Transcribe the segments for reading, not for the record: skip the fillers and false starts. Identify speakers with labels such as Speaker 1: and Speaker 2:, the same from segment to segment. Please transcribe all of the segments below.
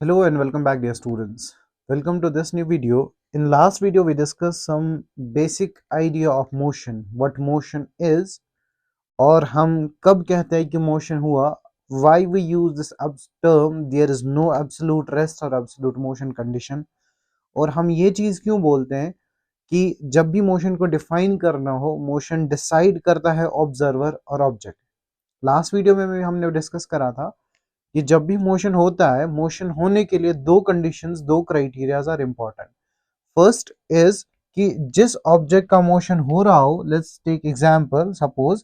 Speaker 1: Hello and welcome back, dear students. Welcome to this new video. In last video we discussed some basic idea of motion, what motion is, और हम कब कहते हैं कि motion हुआ, why we use this term, there is no absolute rest or absolute motion condition, और हम ये चीज क्यों बोलते हैं कि जब भी मोशन को डिफाइन करना हो, मोशन डिसाइड करता है ऑब्जर्वर और ऑब्जेक्ट। लास्ट वीडियो में भी हमने डिस्कस करा था कि जब भी मोशन होता है, मोशन होने के लिए दो कंडीशंस, दो criterias are important. First is कि जिस ऑब्जेक्ट का मोशन हो रहा हो, लेट्स टेक एग्जांपल, सपोज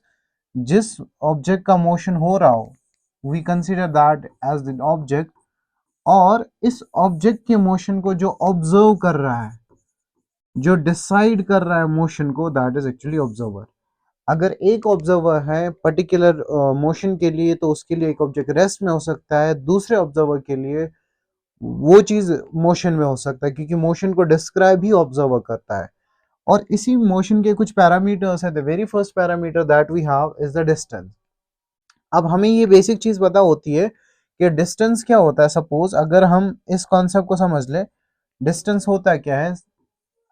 Speaker 1: जिस ऑब्जेक्ट का मोशन हो रहा हो, we consider that as an object, और इस ऑब्जेक्ट के मोशन को जो ऑब्जर्व कर रहा है, जो डिसाइड कर रहा है मोशन को, दैट इज एक्चुअली ऑब्जर्वर। अगर एक ऑब्जर्वर है पर्टिकुलर मोशन के लिए, तो उसके लिए एक ऑब्जेक्ट रेस्ट में हो सकता है, दूसरे ऑब्जर्वर के लिए वो चीज मोशन में हो सकता है, क्योंकि मोशन को डिस्क्राइब ही ऑब्जर्वर करता है। और इसी मोशन के कुछ पैरामीटर्स है। The very first parameter that we have is the distance. अब हमें ये बेसिक चीज पता होती है कि डिस्टेंस क्या होता है। सपोज अगर हम इस कॉन्सेप्ट को समझ ले, डिस्टेंस होता है क्या है।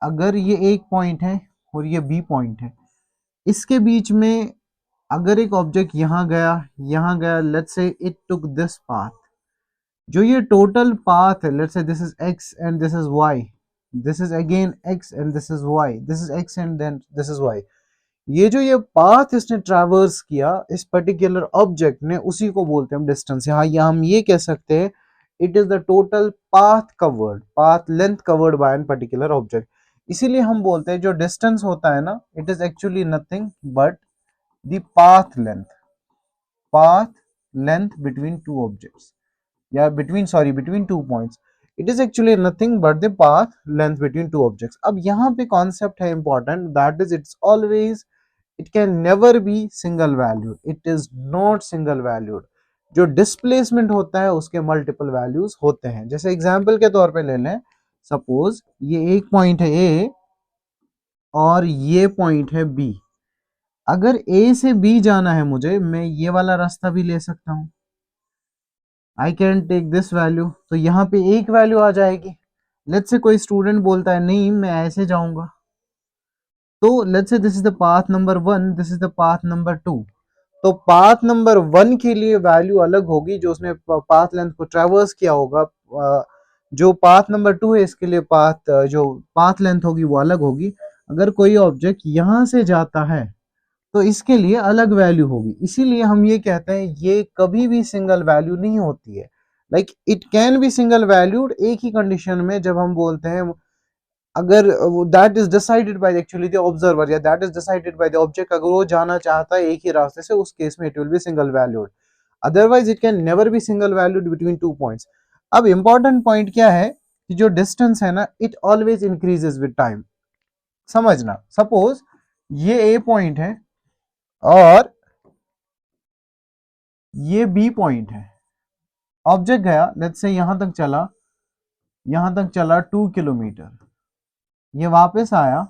Speaker 1: अगर ये एक पॉइंट है और ये बी पॉइंट है, इसके बीच में अगर एक ऑब्जेक्ट यहाँ गया, let's say it took this path, जो ये टोटल पाथ है, let's say this is x and this is y, this is again x and this is y, this is x and then this is y। ये जो ये path इसने traverse किया इस particular object ने, उसी को बोलते हैं हम डिस्टेंस। यहाँ हम ये कह सकते हैं it is the total path length covered by an particular object. इसीलिए हम बोलते हैं जो डिस्टेंस होता है ना, it is actually nothing but the path length between two objects, या between two points. It is actually nothing but the path length between two objects. अब यहाँ पे concept है important, that is it can never be single valued. It is not single valued. जो displacement होता है उसके multiple values होते हैं। जैसे example के तौर पे ले लें, suppose ये एक point है A और ये point है B। अगर A से B जाना है मुझे, मैं ये वाला रास्ता भी ले सकता हूँ, I can take this value, तो यहाँ पे एक वैल्यू आ जाएगी। लेट्स से कोई स्टूडेंट बोलता है नहीं मैं ऐसे जाऊंगा, तो let's say this is the path number 1, this is the path number 2। तो पाथ नंबर 1 के लिए वैल्यू अलग होगी, जो उसने पाथ लेंथ को ट्रैवर्स किया होगा। जो पाथ नंबर 2 है, इसके लिए जो पाथ लेंथ होगी वो अलग होगी। अगर कोई ऑब्जेक्ट यहां से जाता है तो इसके लिए अलग वैल्यू होगी। इसीलिए हम ये कहते हैं ये कभी भी सिंगल वैल्यू नहीं होती है। Like it can be single valued एक ही कंडीशन में, जब हम बोलते हैं अगर that is decided by actually the observer, या that is decided by the object, अगर वो जाना चाहता है एक ही रास्ते से, उस केस में it will be single valued. Otherwise it can never be single valued between two points. अब इंपॉर्टेंट पॉइंट क्या है कि जो डिस्टेंस है ना, it always increases with time. समझना, सपोज ये ए पॉइंट है और ये बी पॉइंट है। ऑब्जेक्ट गया, लेट्स से यहां तक चला 2 किलोमीटर, ये वापस आया,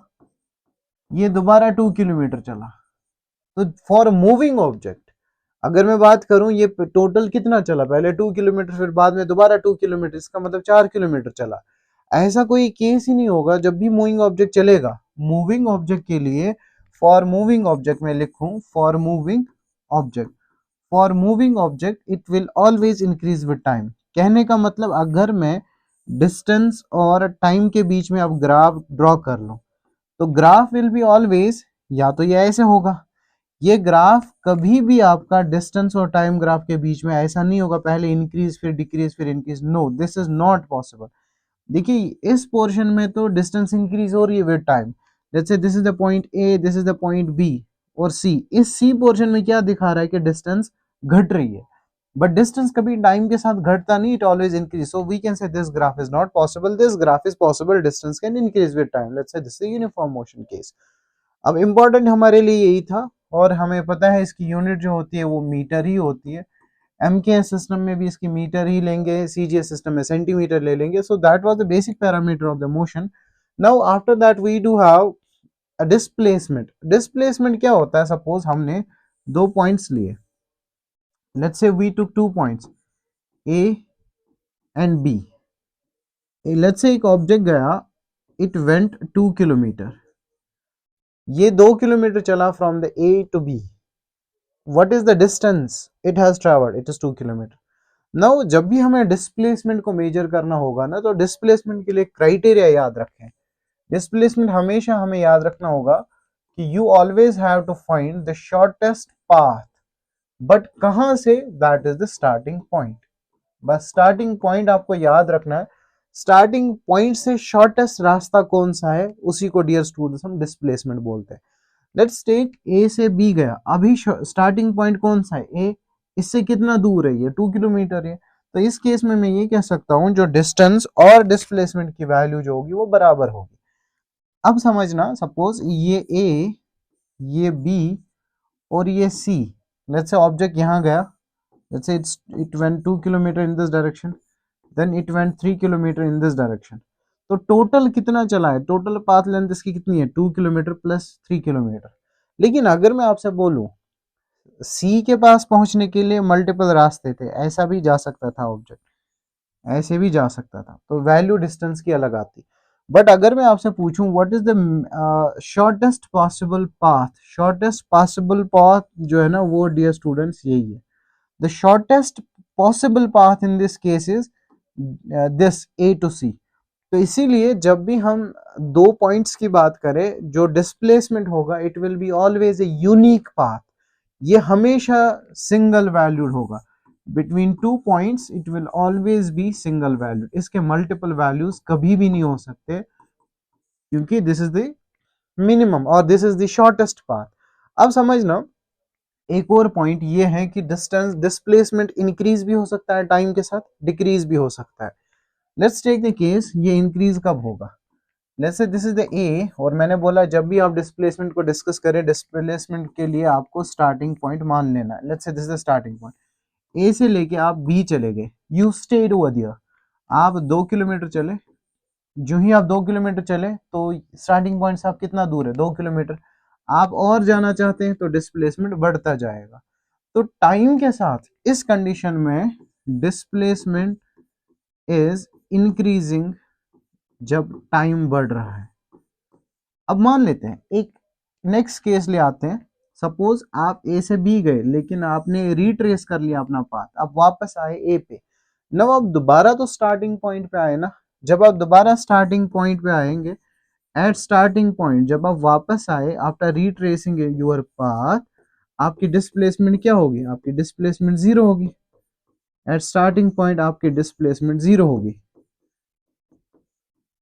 Speaker 1: ये दोबारा 2 किलोमीटर चला। तो फॉर मूविंग ऑब्जेक्ट अगर मैं बात करूं, ये टोटल कितना चला, पहले 2 किलोमीटर, फिर बाद में दोबारा 2 किलोमीटर, इसका मतलब 4 किलोमीटर चला। ऐसा कोई केस ही नहीं होगा जब भी मूविंग ऑब्जेक्ट चलेगा। मूविंग ऑब्जेक्ट के लिए, फॉर मूविंग ऑब्जेक्ट में लिखूं, for moving object it will always increase with time. कहने का मतलब, अगर मैं डिस्टेंस और टाइम के बीच में अब ग्राफ ड्रॉ कर लूं, तो ग्राफ विल बी ऑलवेज, या तो ये ऐसे होगा, ये ग्राफ कभी भी आपका डिस्टेंस और टाइम ग्राफ के बीच में ऐसा नहीं होगा, पहले इंक्रीज फिर डिक्रीज फिर increase. No, this is not possible. देखिए इस पोर्शन में तो डिस्टेंस इंक्रीज हो रही है with time. Let's say this is the point A, this is the point B और सी। इस सी पोर्शन में क्या दिखा रहा है कि डिस्टेंस घट रही है, बट डिस्टेंस कभी टाइम के साथ घटता नहीं, it always increase. So we can say this graph is not possible, this graph is possible, distance can increase with time. Let's say this is uniform motion case. अब important हमारे लिए यही था, और हमें पता है इसकी यूनिट जो होती है वो मीटर ही होती है। एमकेएस सिस्टम में भी इसकी मीटर ही लेंगे, सीजीएस सिस्टम में सेंटीमीटर ले लेंगे। So that was the basic parameter of the motion. Now after that we do have a displacement. Displacement क्या होता है, सपोज हमने दो पॉइंट्स लिए, let's say we took 2 points A and B. Let's say एक object गया, it went 2 kilometre, ये 2 kilometre चला from the A to B. What is the distance it has travelled? It is 2 kilometre. Now जब भी हमें displacement को major करना होगा ना, तो डिस्प्लेसमेंट के लिए क्राइटेरिया याद रखें। डिस्प्लेसमेंट हमेशा हमें याद रखना होगा कि you always have to find the shortest path, but कहां से? That is the starting point. बस स्टार्टिंग पॉइंट आपको याद रखना है। स्टार्टिंग पॉइंट से शॉर्टेस्ट रास्ता कौन सा है, उसी को डियर स्टूडेंट्स हम डिस्प्लेसमेंट बोलते हैं। लेट्स टेक ए से बी गया, अभी स्टार्टिंग पॉइंट कौन सा है? ए। इससे कितना दूर है? ये 2 किलोमीटर है। तो इस केस में मैं ये कह सकता हूं जो डिस्टेंस और डिस्प्लेसमेंट की वैल्यू जो होगी वो बराबर होगी। अब समझना, सपोज ये ए, ये बी और ये सी। लेट्स से ऑब्जेक्ट यहां गया, let's say it went 2 kilometre in this direction, then it went 3 kilometre in this direction. तो टोटल कितना चला है? टोटल पाथ लेंथ इसकी कितनी है? 2 किलोमीटर प्लस 3 किलोमीटर। लेकिन अगर मैं आपसे बोलूं सी के पास पहुंचने के लिए मल्टीपल रास्ते थे, ऐसा भी जा सकता था ऑब्जेक्ट, ऐसे भी जा सकता था, तो वैल्यू डिस्टेंस की अलग आती। बट अगर मैं आपसे पूछूं what is the shortest possible path, shortest possible path जो है ना वो डियर स्टूडेंट्स यही है। The shortest possible path in this case is this A to C. तो इसीलिए जब भी हम दो पॉइंट्स की बात करें, जो डिस्प्लेसमेंट होगा it will be always a unique path, ये हमेशा सिंगल वैल्यूड होगा। Between two points it will always be single valued, इसके मल्टीपल वैल्यूज कभी भी नहीं हो सकते, क्योंकि दिस इज द मिनिमम और this is the shortest path. अब समझना, एक और पॉइंट ये है कि डिस्टेंस डिस्प्लेसमेंट इंक्रीज भी हो सकता है टाइम के साथ, डिक्रीज भी हो सकता है। लेट्स टेक द केस, ये इंक्रीज कब होगा? Let's say this is the ए, और मैंने बोला जब भी आप डिस्प्लेसमेंट को डिस्कस करें, डिस्प्लेसमेंट के लिए आपको स्टार्टिंग पॉइंट मान लेना है। Let's say this is the starting point. A से लेके आप बी चले गए, यू स्टेड ओवर देयर, आप 2 किलोमीटर चले। जो ही आप 2 किलोमीटर चले तो स्टार्टिंग पॉइंट से आप कितना दूर है? 2 किलोमीटर। आप और जाना चाहते हैं तो डिस्प्लेसमेंट बढ़ता जाएगा। तो टाइम के साथ इस कंडीशन में डिस्प्लेसमेंट इज इंक्रीजिंग जब टाइम बढ़ रहा है। अब मान लेते हैं एक नेक्स्ट केस ले आते हैं। सपोज आप ए से बी गए, लेकिन आपने रिट्रेस कर लिया अपना पाथ, अब वापस आए ए पे। नव अब दोबारा तो स्टार्टिंग पॉइंट पे आए ना। जब आप दोबारा स्टार्टिंग पॉइंट पे आएंगे, एट स्टार्टिंग पॉइंट जब आप वापस आए आफ्टर रिट्रेसिंग योर पाथ, आपकी डिस्प्लेसमेंट क्या होगी? आपकी डिस्प्लेसमेंट जीरो होगी। एट स्टार्टिंग पॉइंट आपकी डिस्प्लेसमेंट जीरो होगी।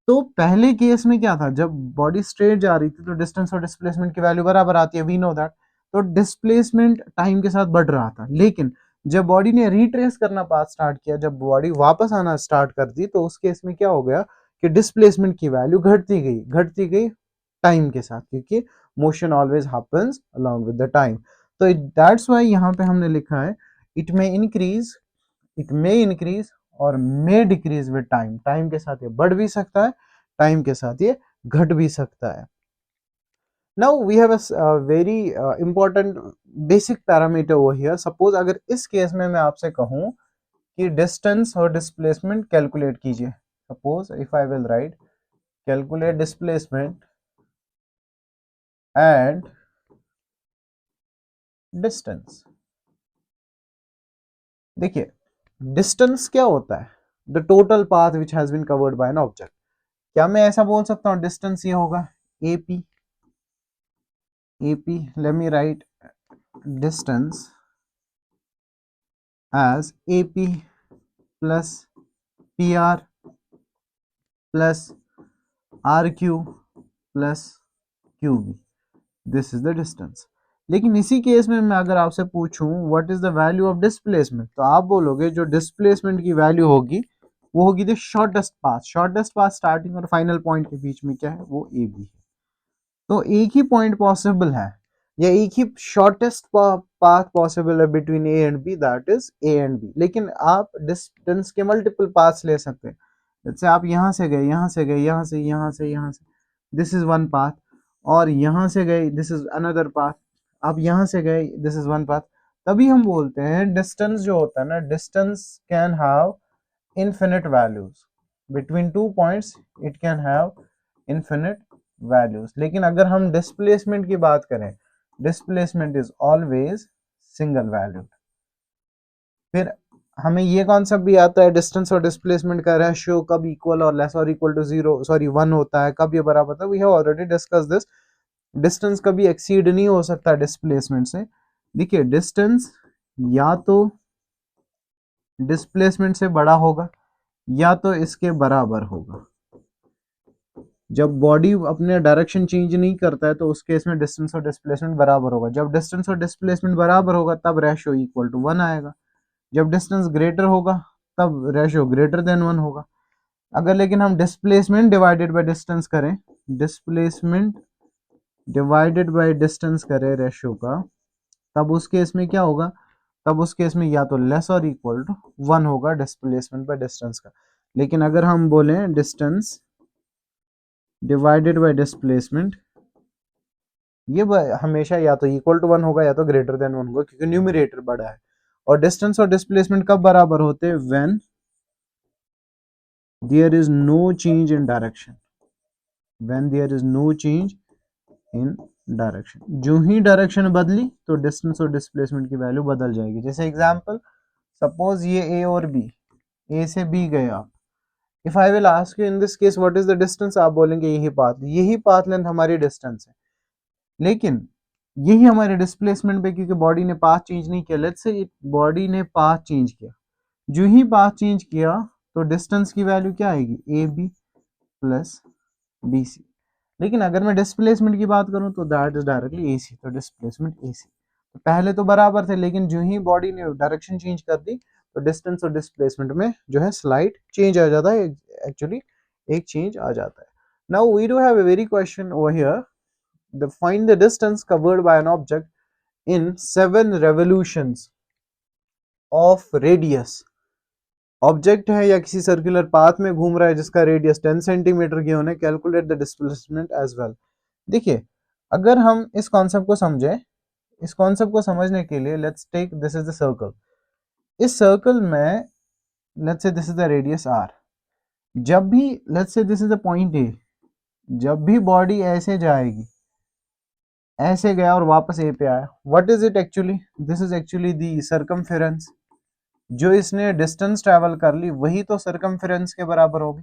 Speaker 1: तो पहले केस में क्या था? जब बॉडी स्ट्रेट जा रही थी तो डिस्टेंस और डिस्प्लेसमेंट की वैल्यू बराबर आती है, वी नो दैट। तो डिस्प्लेसमेंट टाइम के साथ बढ़ रहा था, लेकिन जब बॉडी ने रिट्रेस करना पाथ स्टार्ट किया, जब बॉडी वापस आना स्टार्ट कर दी, तो उस केस में क्या हो गया कि डिस्प्लेसमेंट की वैल्यू घटती गई टाइम के साथ, क्योंकि motion always happens along with the time. तो दैट्स व्हाई यहाँ पे हमने लिखा है इट मे इंक्रीज और मे डिक्रीज विद टाइम। टाइम के साथ ये बढ़ भी सकता है, टाइम के साथ ये घट भी सकता है। Now we have a very important basic parameter over here. Suppose अगर इस केस में मैं आपसे कहूं कि डिस्टेंस और डिस्प्लेसमेंट कैलकुलेट कीजिए। Suppose if I will write calculate displacement and distance. देखिए, डिस्टेंस क्या होता है? The total path which has been covered by an object. क्या मैं ऐसा बोल सकता हूँ डिस्टेंस ये होगा AP? let me write distance as AP plus PR plus RQ plus QB, this is the distance। लेकिन इसी केस में मैं अगर आपसे पूछूं what is the value of displacement, तो आप बोलोगे जो डिस्प्लेसमेंट की वैल्यू होगी वो होगी the shortest path. Shortest path starting और फाइनल पॉइंट के बीच में क्या है? वो AB है। तो एक ही पॉइंट पॉसिबल है, या एक ही शॉर्टेस्ट पाथ पॉसिबल है between A and B, that is A and B. लेकिन आप डिस्टेंस के मल्टीपल पाथ्स ले सकते हैं। जैसे आप यहां से गए, यहां से गए, यहां से, यहां से, यहां से, दिस इज वन पाथ। और यहां से गए, दिस इज अनदर पाथ। आप यहां से गए, दिस इज वन पाथ। तभी हम बोलते हैं डिस्टेंस जो होता है ना, distance can have infinite values. Between two points it can have infinite values. लेकिन अगर हम displacement की बात करें, displacement is always single valued. फिर हमें ये कॉन्सेप्ट भी आता है डिस्टेंस और डिस्प्लेसमेंट का रेशियो कब इक्वल और लेस और इक्वल टू जीरो सॉरी 1 होता है, कब ये बराबर होता है. We have already discuss this. Distance कभी एक्सीड नहीं हो सकता डिस्प्लेसमेंट से. देखिए डिस्टेंस या तो डिस्प्लेसमेंट से बड़ा होगा या तो इसके बराबर होगा. जब बॉडी अपने डायरेक्शन चेंज नहीं करता है तो उस केस में डिस्टेंस और डिस्प्लेसमेंट बराबर होगा. जब डिस्टेंस और डिस्प्लेसमेंट बराबर होगा तब रेशियो इक्वल टू 1 आएगा. जब डिस्टेंस ग्रेटर होगा तब रेशियो ग्रेटर देन 1 होगा. अगर लेकिन हम डिस्प्लेसमेंट डिवाइडेड बाय डिस्टेंस करें, डिस्प्लेसमेंट डिवाइडेड बाय डिस्टेंस करें रेशियो का, तब उस केस में क्या होगा, तब उस केस में या तो लेस और इक्वल टू 1 होगा डिस्प्लेसमेंट बाय डिस्टेंस का. लेकिन अगर हम बोलें डिस्टेंस डिवाइडेड बाय डिस्प्लेसमेंट, ये हमेशा या तो इक्वल टू 1 होगा या तो ग्रेटर देन 1 होगा क्योंकि न्यूमरेटर बड़ा है. और डिस्टेंस और डिस्प्लेसमेंट कब बराबर होते हैं, when there is no change in direction. When there is no change in direction. जो ही डायरेक्शन बदली तो डिस्टेंस और डिस्प्लेसमेंट की वैल्यू बदल जाएगी. जैसे एग्जांपल, सपोज ये ए और बी, ए से बी गए आप. If I will ask you in this case what is the distance, आप बोलेंगे यही पाथ लेंथ हमारी डिस्टेंस है. लेकिन यही हमारे डिस्प्लेसमेंट पे, क्योंकि बॉडी ने पाथ चेंज नहीं किया. लेट्स से बॉडी ने पाथ चेंज किया, जो ही पाथ चेंज किया तो डिस्टेंस की वैल्यू क्या आएगी, A B plus B C. लेकिन अगर मैं डिस्प्लेसमेंट की बात करूं तो that is directly A C. तो डिस्प्लेसमेंट ए सी. तो पहले तो बराबर थे, लेकिन जो ही बॉडी ने डायरेक्शन चेंज कर दी तो डिस्टेंस और डिस्प्लेसमेंट में जो है स्लाइट चेंज आ जाता है. एक्चुअली एक चेंज आ जाता है. Now we do have a very question over here. Find the distance covered by an object in 7 revolutions of radius. Object है या किसी सर्कुलर पाथ में घूम रहा है जिसका रेडियस 10 सेंटीमीटर गिवन है. Calculate the displacement as well. देखिए अगर हम इस कॉन्सेप्ट को समझें, इस कॉन्सेप्ट को समझने के लिए let's take this is the circle. इस सर्कल में let's say this is the radius R. जब भी let's say this is the point A, जब भी बॉडी ऐसे जाएगी, ऐसे गया और वापस ए पे आया, what is it actually, this is actually the circumference. जो इसने डिस्टेंस ट्रेवल कर ली वही तो सर्कमफेरेंस के बराबर होगी.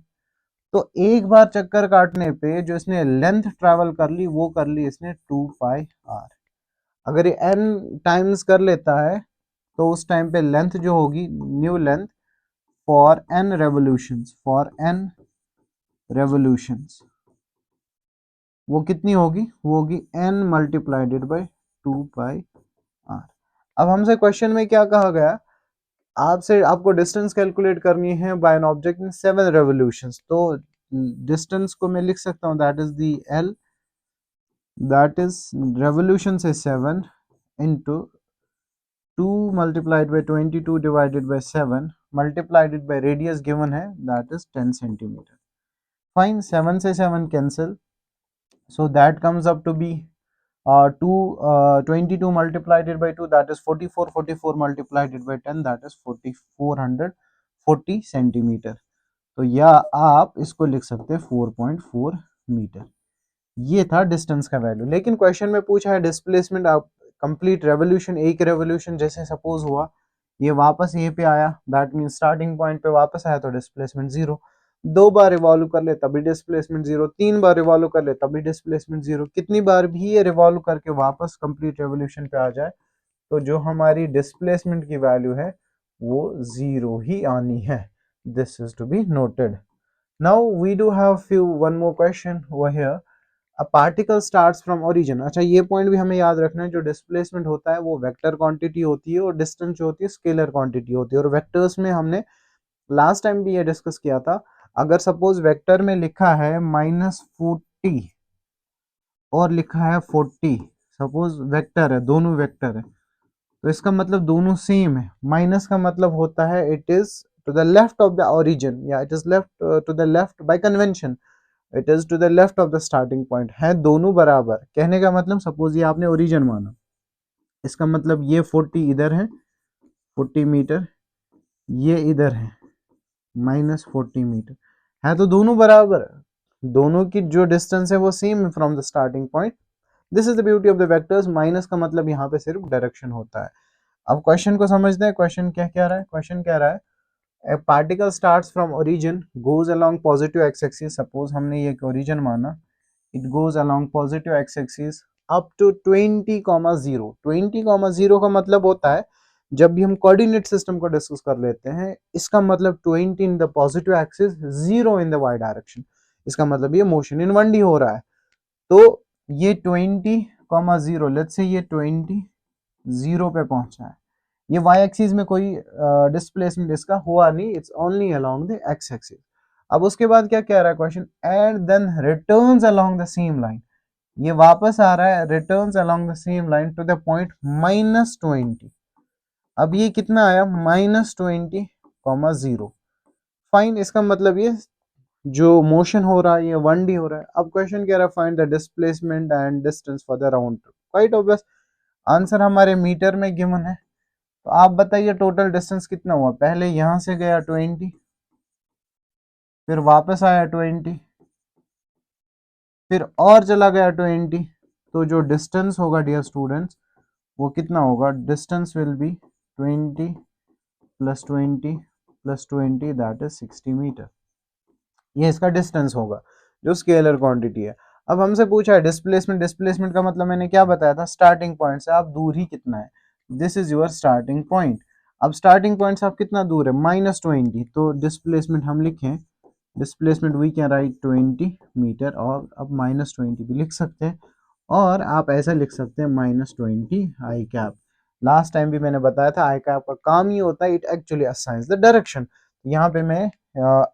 Speaker 1: तो एक बार चक्कर काटने पे जो इसने लेंथ ट्रेवल कर ली वो कर ली इसने 2 पाई आर. अगर ये n टाइम्स कर लेता है तो उस टाइम पे लेंथ जो होगी, new length for n revolutions, for n revolutions, वो कितनी होगी, वो होगी n multiplied by 2 pi R. अब हमसे क्वेश्चन में क्या कहा गया, आपसे आपको डिस्टेंस कैलकुलेट करनी है by an object in 7 revolutions. तो डिस्टेंस को मैं लिख सकता हूँ that is the l, that is revolution से 7 into 2 multiplied by 22 divided by 7 multiplied by radius given है that is 10 centimeter. Fine, 7 से 7 cancel, so that comes up to be 22 multiplied by 2 that is 44, 44 multiplied by 10 that is 440 centimeter. तो या आप इसको लिख सकते हैं 4.4 मीटर. ये था डिस्टेंस का वैल्यू. लेकिन क्वेश्चन में पूछा है डिस्प्लेसमेंट. आप कंप्लीट रेवोल्यूशन, एक रेवोल्यूशन जैसे सपोज हुआ, ये वापस ये पे आया, दैट मीन स्टार्टिंग पॉइंट पे वापस आया तो डिस्प्लेसमेंट जीरो. 2 बार रिवॉल्व कर ले तभी डिस्प्लेसमेंट जीरो, 3 बार रिवॉल्व कर ले तभी डिस्प्लेसमेंट जीरो. कितनी बार भी ये रिवॉल्व करके वापस कंप्लीट रेवोल्यूशन पे आ जाए तो जो हमारी डिस्प्लेसमेंट की वैल्यू है वो जीरो ही आनी है. This is to be noted. Now we do have few one more question over here. A particle starts from origin. अच्छा ये पॉइंट भी हमें याद रखना है, जो डिस्प्लेसमेंट होता है वो वेक्टर क्वांटिटी होती है और डिस्टेंस जो होती है स्केलर क्वांटिटी होती है. और वेक्टर्स में हमने लास्ट टाइम भी ये डिस्कस किया था. अगर सपोज वेक्टर में लिखा है -40 और लिखा है 40, सपोज वेक्टर है, दोनों वेक्टर है, तो इसका मतलब दोनों सेम है. माइनस का मतलब होता है it is to the left of the origin या it is left to the left by convention, it is to the left of the starting point. है दोनों बराबर. कहने का मतलब सपोज ये आपने ओरिजिन माना, इसका मतलब ये 40 इधर है, 40 मीटर, ये इधर है, -40 मीटर है, तो दोनों बराबर, दोनों की जो डिस्टेंस है वो सेम है from the starting point. This is the beauty of the vectors, minus का मतलब यहाँ पे सिर्फ डायरेक्शन होता है। अब क्वेश्चन को समझते हैं, क्वेश्चन क्या कह रहा है। क्वेश्चन कह रहा है a particle starts from origin, goes along positive x-axis, suppose हमने ये origin माना, it goes along positive x-axis up to 20,0। 20,0 का मतलब होता है, जब भी हम कोऑर्डिनेट सिस्टम को डिस्कस कर लेते हैं, इसका मतलब 20 in the positive axis, 0 in the Y direction, इसका मतलब ये मोशन इन 1D हो रहा है। तो ये 20,0, लेट्स से ये 20 0 पे पहुंचा है, ये वाई एक्सिस में कोई डिस्प्लेसमेंट इसका हुआ नहीं, it's only along the X axis. अब उसके बाद क्या कह रहा है question, and then returns along the same line, ये वापस आ रहा है, returns along the same line to the point -20। अब ये कितना आया, -20,0। फाइन, इसका मतलब ये जो मोशन हो रहा है ये 1D हो रहा है। अब क्वेश्चन कह रहा है find the displacement and distance for the round trip. Quite obvious, answer हमारे मीटर में गिवन है, तो आप बताइए टोटल डिस्टेंस कितना हुआ। पहले यहां से गया 20, फिर वापस आया 20, फिर और चला गया 20, तो जो डिस्टेंस होगा डियर स्टूडेंट्स वो कितना होगा, distance will be 20 + 20 + 20, that is 60 metre. ये इसका डिस्टेंस होगा जो स्केलर क्वांटिटी है। अब हमसे पूछा है डिस्प्लेसमेंट, डिस्प्लेसमेंट का मतलब मैंने क्या बताया था, स्टार्टिंग पॉइंट से आप दूर ही कितना है, this is your starting point. अब स्टार्टिंग पॉइंट से आप कितना दूर है, -20, तो डिस्प्लेसमेंट हम लिखें, displacement we can write 20 metre, और अब -20 भी लिख सकते हैं, और आप ऐसा लिख सकते हैं -20 आई कैप। लास्ट टाइम भी मैंने बताया था आई कैप का काम ही होता है, it actually assigns the direction. यहाँ पे मैं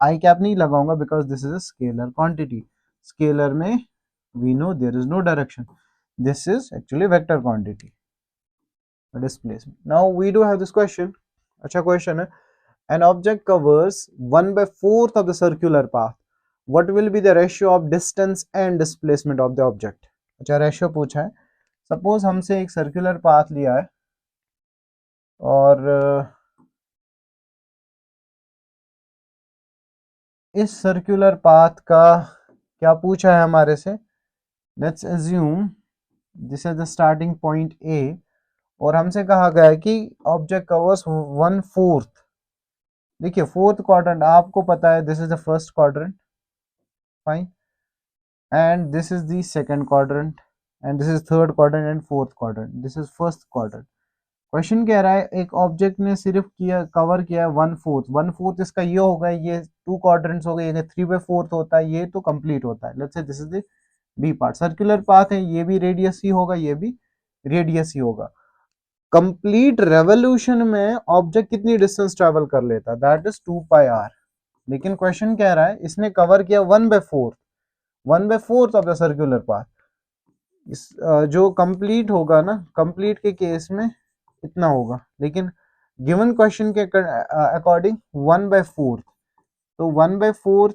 Speaker 1: आई कैप नहीं लगाऊंगा because this is a scalar quantity. Scalar में we know there is no direction, this is actually vector quantity displacement. Now we do have this question, अच्छा question है, an object covers 1/4 of the circular path, what will be the ratio of distance and displacement of the object। अच्छा ratio पूछा है, suppose हमसे एक circular path लिया है, और इस सर्कुलर पाथ का क्या पूछा है हमारे से, let's assume this is the starting point ए, और हमसे कहा गया है कि ऑब्जेक्ट कवर्स 1/4। देखिए फोर्थ क्वाड्रेंट आपको पता है, this is the first quadrant, fine, and this is the second quadrant, and this is third quadrant and fourth quadrant, this is first quadrant। Question कह रहा है एक ऑब्जेक्ट ने सिर्फ किया कवर किया है 1/4, 1/4 इसका ये होगा, ये 2 क्वाड्रेंट्स हो गए, ये 3/4 होता है, ये तो कंप्लीट होता है। Let's say this is the B part, circular path है, ये भी रेडियस ही होगा, ये भी रेडियस ही होगा। कंप्लीट रेवोल्यूशन में ऑब्जेक्ट कितनी डिस्टेंस ट्रेवल कर लेता है, दैट इज 2πr। लेकिन क्वेश्चन कह रहा है इसने कवर किया 1/4 ऑफ द सर्कुलर पाथ। इस जो कंप्लीट होगा ना, कंप्लीट के केस में इतना होगा, लेकिन गिवन क्वेश्चन के अकॉर्डिंग 1/4, तो 1/4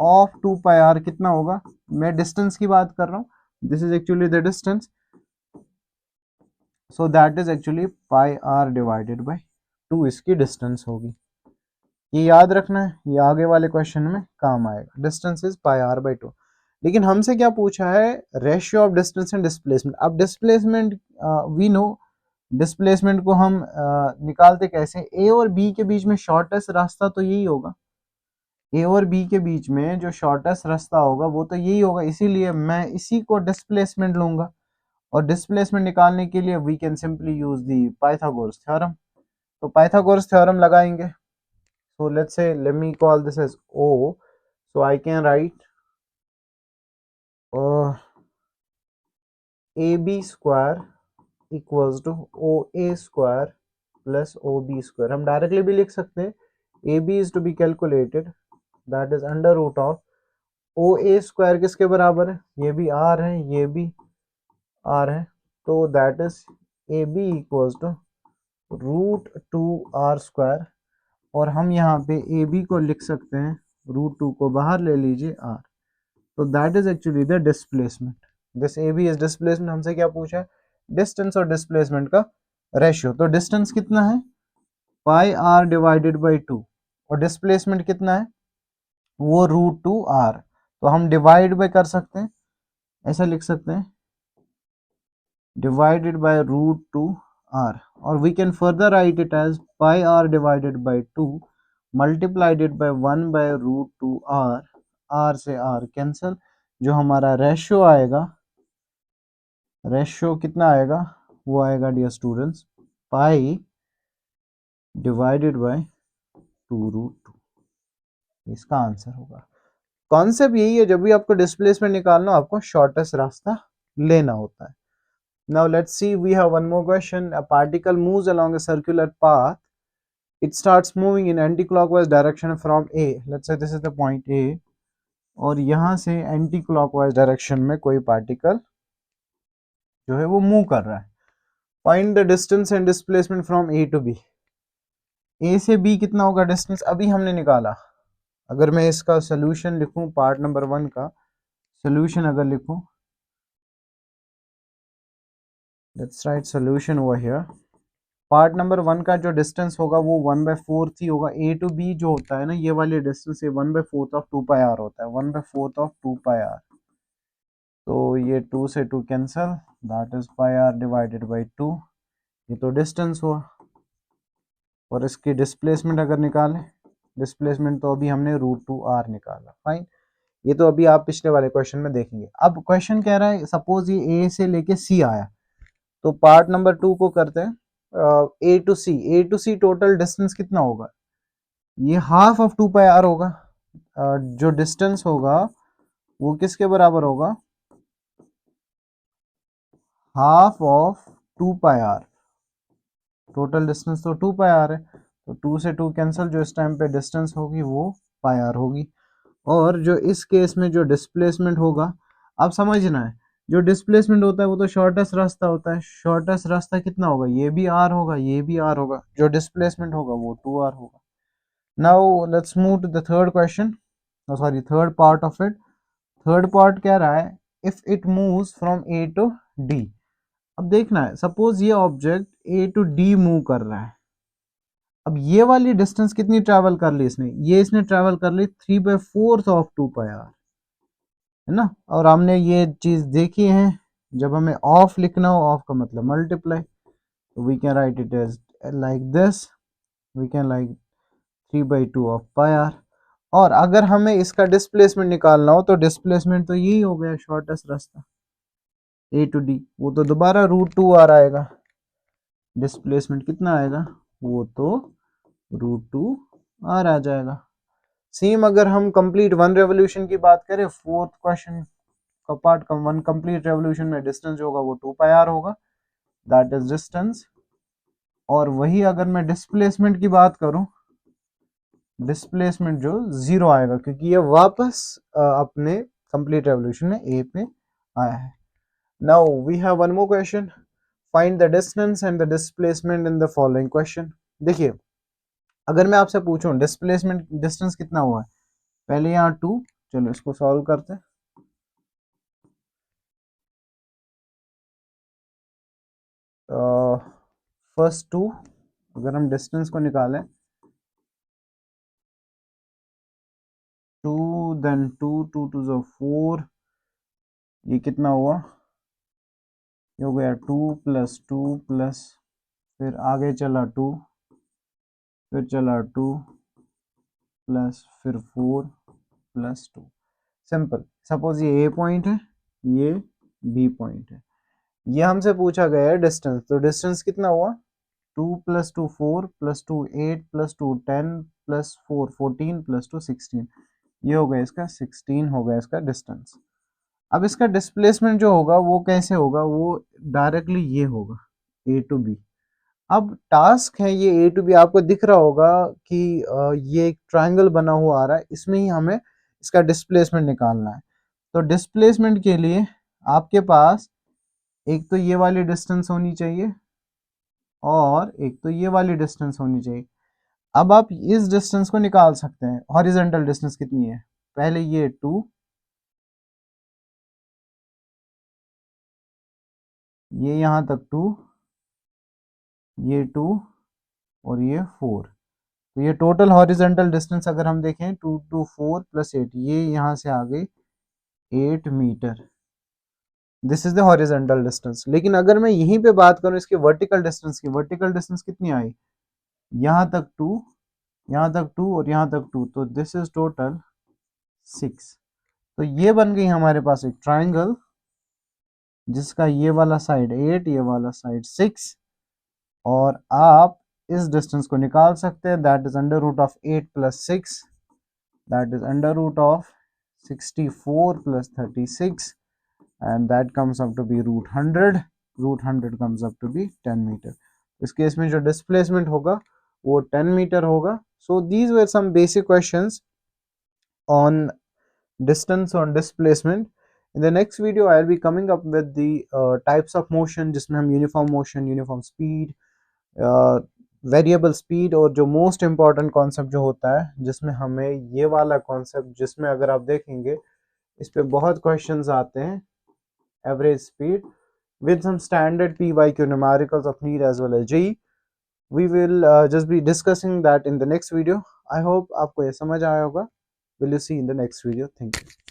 Speaker 1: ऑफ 2πr कितना होगा, मैं डिस्टेंस की बात कर रहा हूँ, this is actually the distance, so that is actually πr divided by 2 इसकी डिस्टेंस होगी। ये याद रखना है, ये आगे वाले क्वेश्चन में काम आएगा, डिस्टेंस इज πr/2। लेकिन हमसे क्या पूछा है, ratio of distance and displacement. अब डिस्प्लेसमेंट वी नो, डिस्प्लेसमेंट को हम निकालते कैसे, ए और बी के बीच में शॉर्टेस्ट रास्ता तो यही होगा, ए और बी के बीच में जो शॉर्टेस्ट रास्ता होगा वो तो यही होगा, इसीलिए मैं इसी को डिस्प्लेसमेंट लूंगा, और डिस्प्लेसमेंट निकालने के लिए we can simply use the Pythagoras theorem. तो पाइथागोरस थ्योरम लगाएंगे, so let's say let me call this as O, so I can write AB square equals to OA square plus OB square। हम directly भी लिख सकते हैं, AB is to be calculated, that is under root of OA square किसके बराबर है, ये भी R है, ये भी R है, तो that is AB equals to √2R square, और हम यहाँ पे AB को लिख सकते हैं, √2 को बाहर ले लीजिए R, तो that is actually the displacement, this A B is displacement. हमसे क्या पूछा है, डिस्टेंस और डिस्प्लेसमेंट का रेशियो। तो डिस्टेंस कितना है, πr/2, और डिस्प्लेसमेंट कितना है, वो √2r। तो हम डिवाइड बाय कर सकते हैं, ऐसा लिख सकते हैं डिवाइडेड बाय √2r, और we can further write it as pi r divided by 2 multiplied by 1 by √2r। r से r कैंसिल, जो हमारा रेशियो आएगा, रेशियो कितना आएगा, वो आएगा dear students pi divided by 2√2। इसका आंसर होगा। कॉन्सेप्ट यही है, जब भी आपको डिस्प्लेसमेंट निकालना हो, आपको शॉर्टेस्ट रास्ता लेना होता है। Now let's see, we have one more question. A particle moves along a circular path. It starts moving in anti-clockwise direction from A. Let's say this is the point A, और यहाँ से anti clockwise direction में कोई particle जो है वो move कर रहा है। Find the distance and displacement from A to B. A से बी कितना होगा डिस्टेंस, अभी हमने निकाला। अगर मैं इसका सोल्यूशन लिखूं, पार्ट नंबर 1 का सोल्यूशन अगर लिखूं, let's write solution over here. Part number 1 का जो डिस्टेंस होगा वो 1/4 ही होगा। ए टू बी जो होता है ना, ये वाले डिस्टेंस, ये 1/4 ऑफ 2πr होता है, 1/4 ऑफ 2πr। तो ये 2 से 2 cancel, that is πr divided by 2। ये तो डिस्टेंस हुआ, और इसकी डिस्प्लेसमेंट अगर निकालें, डिस्प्लेसमेंट तो अभी हमने √2r निकाला। फाइन, ये तो अभी आप पिछले वाले क्वेश्चन में देखेंगे। अब क्वेश्चन कह रहा है सपोज ये ए से लेके सी आया, तो पार्ट नंबर 2 को करते हैं। A to C, A to C total distance कितना होगा, ये हाफ ऑफ 2πr होगा। जो डिस्टेंस होगा वो किसके बराबर होगा, half of 2πr। Total distance तो 2πr है, तो 2 से 2 कैंसिल, जो इस टाइम पे डिस्टेंस होगी वो πr होगी। और जो इस केस में जो डिस्प्लेसमेंट होगा, आप समझना है, जो डिस्प्लेसमेंट होता है वो तो शॉर्टेस्ट रास्ता होता है। शॉर्टेस्ट रास्ता कितना होगा, ये भी r होगा, ये भी r होगा, जो डिस्प्लेसमेंट होगा वो 2r होगा। Now let's move to the third question, sorry third part of it. Third part कह रहा है if it moves from A to D. अब देखना है, सपोज ये object A to D move कर रहा है। अब ये वाली डिस्टेंस कितनी ट्रैवल कर ली इसने, ये इसने ट्रैवल कर ली 3/4 ऑफ 2πr, है ना। और हमने ये चीज देखी है, जब हमें ऑफ लिखना हो, ऑफ का मतलब मल्टीप्लाई, तो we can write it as like this, we can like 3/2 of πr। और अगर हमें इसका डिस्प्लेसमेंट निकालना हो, तो डिस्प्लेसमेंट तो यही हो गया शॉर्टेस्ट रास्ता ए टू डी, वो तो दोबारा √2r आएगा। डिस्प्लेसमेंट कितना आएगा, वो तो √2r आ जाएगा। सेम अगर हम कंप्लीट 1 रेवोल्यूशन की बात करें, फोर्थ क्वेश्चन का पार्ट का 1 कंप्लीट रेवोल्यूशन में डिस्टेंस जो होगा वो 2πr होगा, दैट इज डिस्टेंस। और वही अगर मैं डिस्प्लेसमेंट की बात करूं, डिस्प्लेसमेंट जो 0 आएगा, क्योंकि ये वापस अपने कंप्लीट रेवोल्यूशन में ए पे आया है। Now we have one more question, find the distance and the displacement in the following question. देखिए, अगर मैं आपसे पूछूं डिस्प्लेसमेंट डिस्टेंस कितना हुआ है, पहले यहाँ 2, चलो इसको सॉल्व करते हैं। फर्स्ट 2, अगर हम डिस्टेंस को निकालें, 2 देन 2, 2 2 जो 4, ये कितना हुआ, ये हो गया 2 + 2 प्लस, फिर आगे चला 2, फिर चला 2 प्लस, फिर 4 + 2। सिंपल। सपोज ये ए पॉइंट है, ये बी पॉइंट है, ये हमसे पूछा गया है डिस्टेंस, तो डिस्टेंस कितना हुआ, 2 + 2 4 + 2 8 + 2 10 + 4 14 + 2 16, ये हो गया इसका 16 हो गया इसका डिस्टेंस। अब इसका डिस्प्लेसमेंट जो होगा वो कैसे होगा, वो डायरेक्टली ये होगा ए टू बी। अब टास्क है ये ए टू बी, आपको दिख रहा होगा कि ये एक ट्रायंगल बना हुआ आ रहा है, इसमें ही हमें इसका डिस्प्लेसमेंट निकालना है। तो डिस्प्लेसमेंट के लिए आपके पास एक तो ये वाली डिस्टेंस होनी चाहिए, और एक तो ये वाली डिस्टेंस होनी चाहिए। अब आप इस डिस्टेंस को निकाल सकते हैं। हॉरिजॉन्टल डिस्टेंस कितनी है, पहले ये 2, ये यहां तक 2, ये 2, और ये 4, तो ये टोटल हॉरिजेंटल डिस्टेंस अगर हम देखें 224 प्लस 8, ये यहाँ से आ गई 8 metre. This is the horizontal distance. लेकिन अगर मैं यहीं पे बात करूं इसकी वर्टिकल डिस्टेंस की, वर्टिकल डिस्टेंस कितनी आई, यहाँ तक 2, यहाँ तक 2 और यहाँ तक 2, तो दिस इज टोटल 6। तो ये बन गई हमारे पास एक ट्राइंगल जिसका ये वाला साइड 8, ये वाला साइड 6, और आप इस डिस्टेंस को निकाल सकते हैं। That is under root of 8 plus 6, that is under root of 64 plus 36, and that comes up to be root 100. root 100 comes up to be 10 meter. इस केस में जो डिस्प्लेसमेंट होगा वो 10 मीटर होगा. So these were some basic questions on distance on displacement. In the next video I'll be coming up with the types of motion जिसमें हम uniform motion, uniform speed, variable speed, और जो most important concept जो होता है जिसमें हमें ये वाला कॉन्सेप्ट, जिसमें अगर आप देखेंगे इस पे बहुत क्वेश्चंस आते हैं, average speed with some standard PYQ numericals of NEET as well as JEE. We will just be discussing that in the next video. I hope आपको ये समझ आया होगा. Will you see in the next video? Thank you.